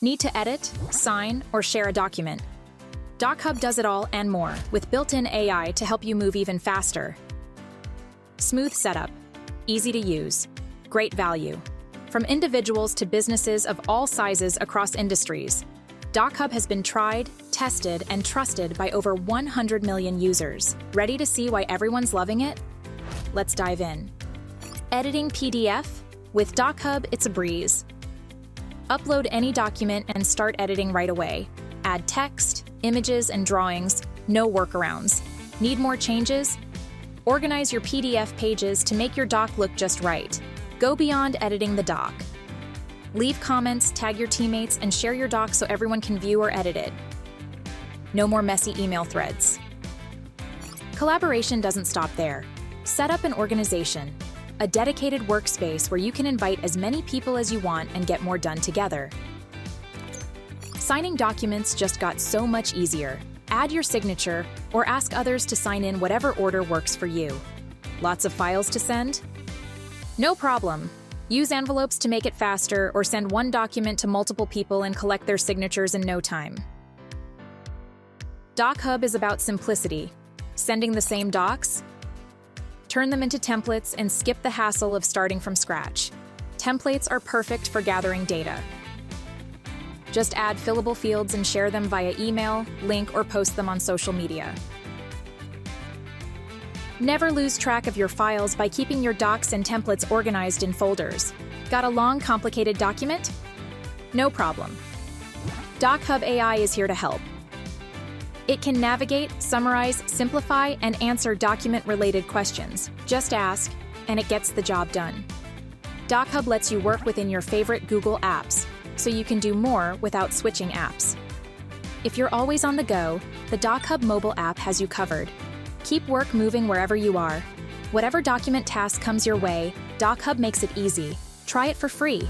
Need to edit, sign, or share a document? DocHub does it all and more, with built-in AI to help you move even faster. Smooth setup, easy to use, great value. From individuals to businesses of all sizes across industries, DocHub has been tried, tested, and trusted by over 100 million users. Ready to see why everyone's loving it? Let's dive in. Editing PDF? With DocHub, it's a breeze. Upload any document and start editing right away. Add text, images, and drawings, no workarounds. Need more changes? Organize your PDF pages to make your doc look just right. Go beyond editing the doc. Leave comments, tag your teammates, and share your doc so everyone can view or edit it. No more messy email threads. Collaboration doesn't stop there. Set up an organization, a dedicated workspace where you can invite as many people as you want and get more done together. Signing documents just got so much easier. Add your signature or ask others to sign in whatever order works for you. Lots of files to send? No problem. Use envelopes to make it faster or send one document to multiple people and collect their signatures in no time. DocHub is about simplicity. Sending the same docs? Turn them into templates and skip the hassle of starting from scratch. Templates are perfect for gathering data. Just add fillable fields and share them via email, link, or post them on social media. Never lose track of your files by keeping your docs and templates organized in folders. Got a long, complicated document? No problem. DocHub AI is here to help. It can navigate, summarize, simplify, and answer document-related questions. Just ask, and it gets the job done. DocHub lets you work within your favorite Google apps, so you can do more without switching apps. If you're always on the go, the DocHub mobile app has you covered. Keep work moving wherever you are. Whatever document task comes your way, DocHub makes it easy. Try it for free.